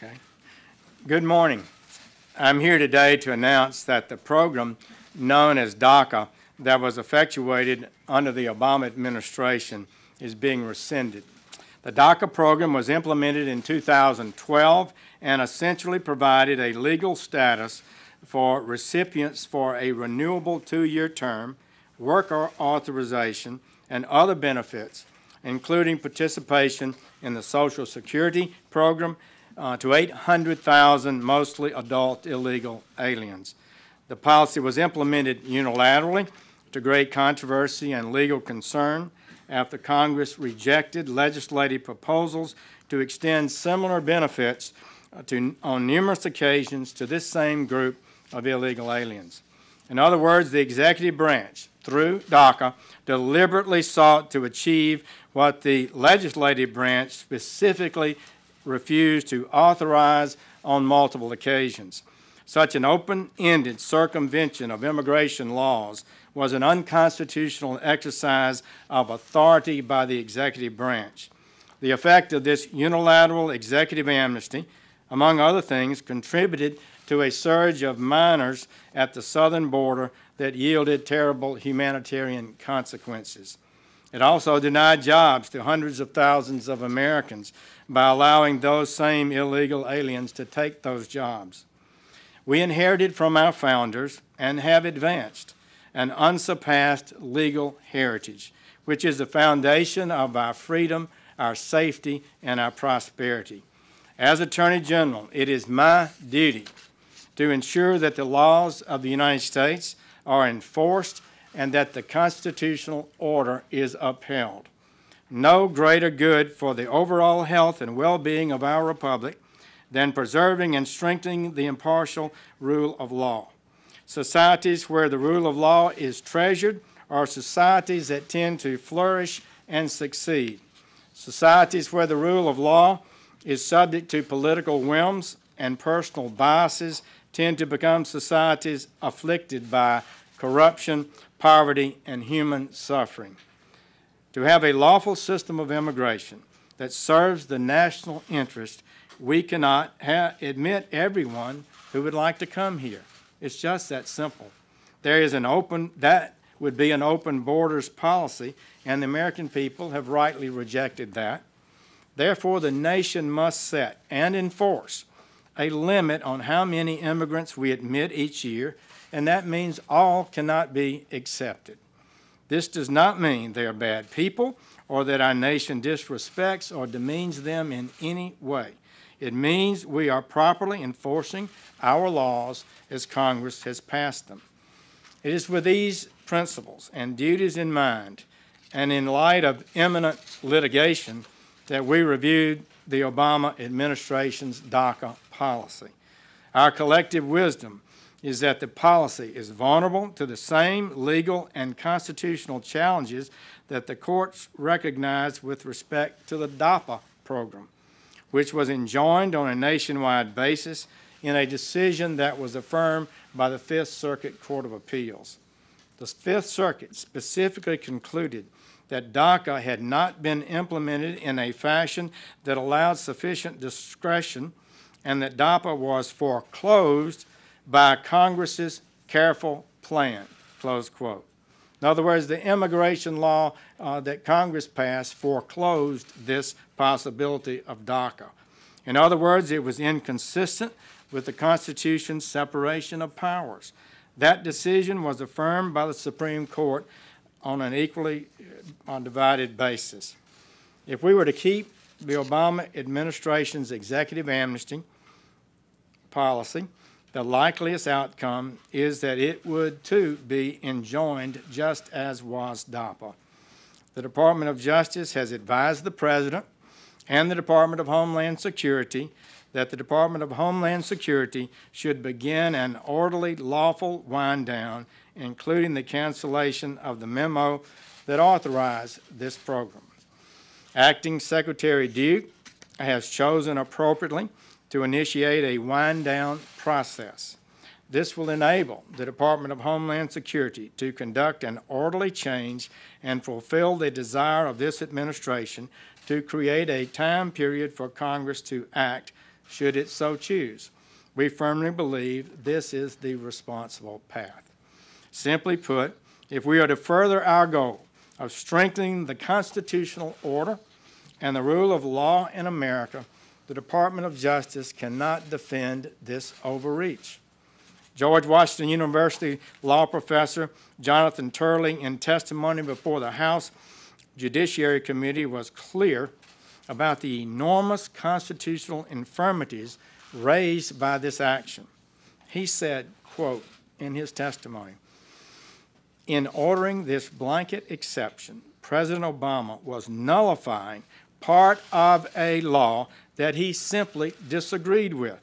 Okay. Good morning. I'm here today to announce that the program known as DACA that was effectuated under the Obama administration is being rescinded. The DACA program was implemented in 2012 and essentially provided a legal status for recipients for a renewable 2-year term, work authorization, and other benefits, including participation in the Social Security program to 800,000 mostly adult illegal aliens. The policy was implemented unilaterally to great controversy and legal concern after Congress rejected legislative proposals to extend similar benefits on numerous occasions to this same group of illegal aliens. In other words, the executive branch, through DACA, deliberately sought to achieve what the legislative branch specifically refused to authorize on multiple occasions. Such an open-ended circumvention of immigration laws was an unconstitutional exercise of authority by the executive branch. The effect of this unilateral executive amnesty, among other things, contributed to a surge of minors at the southern border that yielded terrible humanitarian consequences. It also denied jobs to hundreds of thousands of Americans by allowing those same illegal aliens to take those jobs. We inherited from our founders and have advanced an unsurpassed legal heritage, which is the foundation of our freedom, our safety, and our prosperity. As Attorney General, it is my duty to ensure that the laws of the United States are enforced and that the constitutional order is upheld. No greater good for the overall health and well-being of our republic than preserving and strengthening the impartial rule of law. Societies where the rule of law is treasured are societies that tend to flourish and succeed. Societies where the rule of law is subject to political whims and personal biases tend to become societies afflicted by corruption, poverty, and human suffering. To have a lawful system of immigration that serves the national interest, we cannot admit everyone who would like to come here. It's just that simple. That would be an open borders policy, and the American people have rightly rejected that. Therefore, the nation must set and enforce a limit on how many immigrants we admit each year, and that means all cannot be accepted. This does not mean they are bad people or that our nation disrespects or demeans them in any way. It means we are properly enforcing our laws as Congress has passed them. It is with these principles and duties in mind, and in light of imminent litigation, that we reviewed the Obama administration's DACA policy. Our collective wisdom is that the policy is vulnerable to the same legal and constitutional challenges that the courts recognized with respect to the DAPA program, which was enjoined on a nationwide basis in a decision that was affirmed by the Fifth Circuit Court of Appeals. The Fifth Circuit specifically concluded that DACA had not been implemented in a fashion that allowed sufficient discretion and that DAPA was foreclosed by Congress's careful plan, close quote. In other words, the immigration law that Congress passed foreclosed this possibility of DACA. In other words, it was inconsistent with the Constitution's separation of powers. That decision was affirmed by the Supreme Court on an equally divided basis. If we were to keep the Obama administration's executive amnesty policy, the likeliest outcome is that it would, too, be enjoined just as was DAPA. The Department of Justice has advised the President and the Department of Homeland Security that the Department of Homeland Security should begin an orderly, lawful wind-down, including the cancellation of the memo that authorized this program. Acting Secretary Duke has chosen appropriately to initiate a wind-down process. This will enable the Department of Homeland Security to conduct an orderly change and fulfill the desire of this administration to create a time period for Congress to act should it so choose. We firmly believe this is the responsible path. Simply put, if we are to further our goal of strengthening the constitutional order and the rule of law in America, the Department of Justice cannot defend this overreach. George Washington University law professor Jonathan Turley, in testimony before the House Judiciary Committee, was clear about the enormous constitutional infirmities raised by this action. He said, quote, in his testimony, "In ordering this blanket exception, President Obama was nullifying part of a law that he simply disagreed with.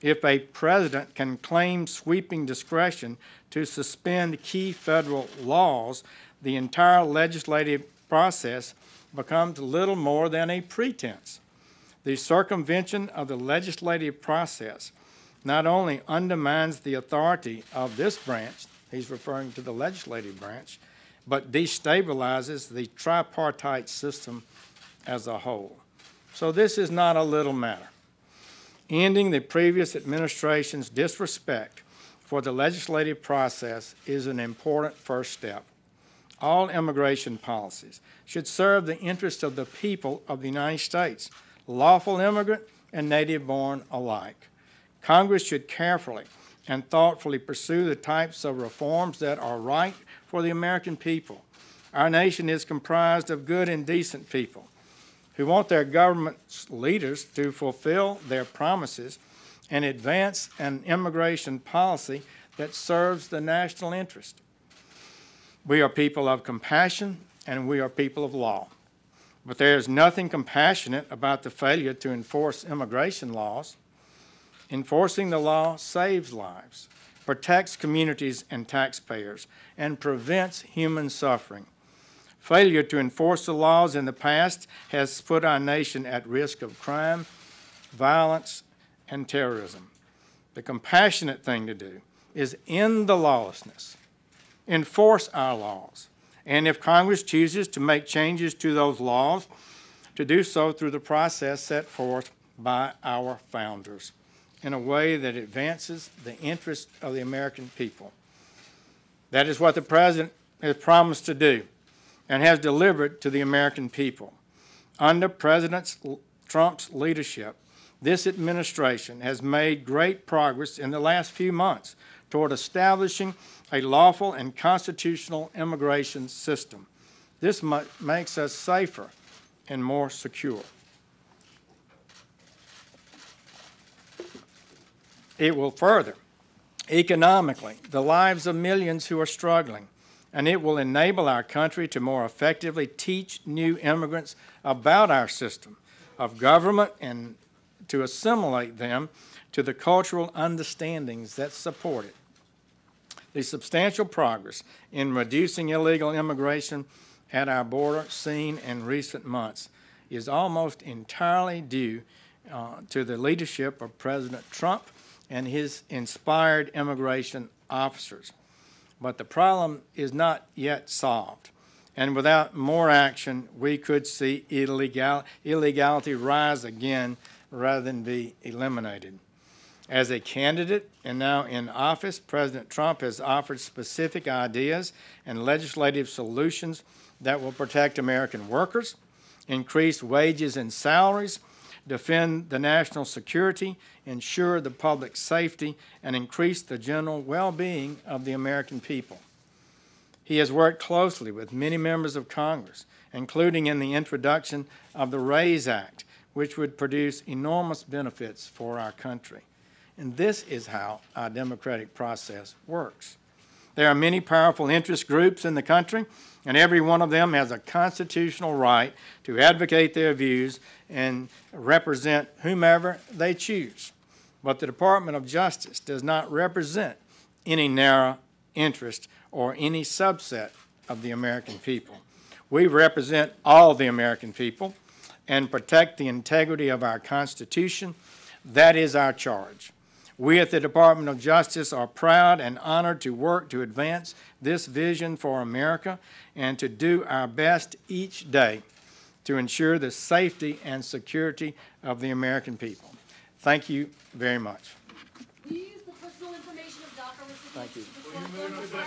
If a president can claim sweeping discretion to suspend key federal laws, the entire legislative process becomes little more than a pretense. The circumvention of the legislative process not only undermines the authority of this branch," he's referring to the legislative branch, "but destabilizes the tripartite system as a whole." So this is not a little matter. Ending the previous administration's disrespect for the legislative process is an important first step. All immigration policies should serve the interests of the people of the United States, lawful immigrant and native-born alike. Congress should carefully and thoughtfully pursue the types of reforms that are right for the American people. Our nation is comprised of good and decent people who want their government's leaders to fulfill their promises and advance an immigration policy that serves the national interest. We are people of compassion and we are people of law. But there is nothing compassionate about the failure to enforce immigration laws. Enforcing the law saves lives, protects communities and taxpayers, and prevents human suffering. Failure to enforce the laws in the past has put our nation at risk of crime, violence, and terrorism. The compassionate thing to do is end the lawlessness, enforce our laws, and if Congress chooses to make changes to those laws, to do so through the process set forth by our founders in a way that advances the interests of the American people. That is what the President has promised to do and has delivered to the American people. Under President Trump's leadership, this administration has made great progress in the last few months toward establishing a lawful and constitutional immigration system. This makes us safer and more secure. It will further, economically, the lives of millions who are struggling, and it will enable our country to more effectively teach new immigrants about our system of government and to assimilate them to the cultural understandings that support it. The substantial progress in reducing illegal immigration at our border seen in recent months is almost entirely due to the leadership of President Trump and his inspired immigration officers. But the problem is not yet solved, and without more action, we could see illegality rise again rather than be eliminated. As a candidate and now in office, President Trump has offered specific ideas and legislative solutions that will protect American workers, increase wages and salaries, defend the national security, ensure the public safety, and increase the general well-being of the American people. He has worked closely with many members of Congress, including in the introduction of the RAISE Act, which would produce enormous benefits for our country. And this is how our democratic process works. There are many powerful interest groups in the country, and every one of them has a constitutional right to advocate their views and represent whomever they choose. But the Department of Justice does not represent any narrow interest or any subset of the American people. We represent all the American people and protect the integrity of our Constitution. That is our charge. We at the Department of Justice are proud and honored to work to advance this vision for America and to do our best each day to ensure the safety and security of the American people. Thank you very much. Will you use the personal information of DACA recipients? Thank you. to disclose those?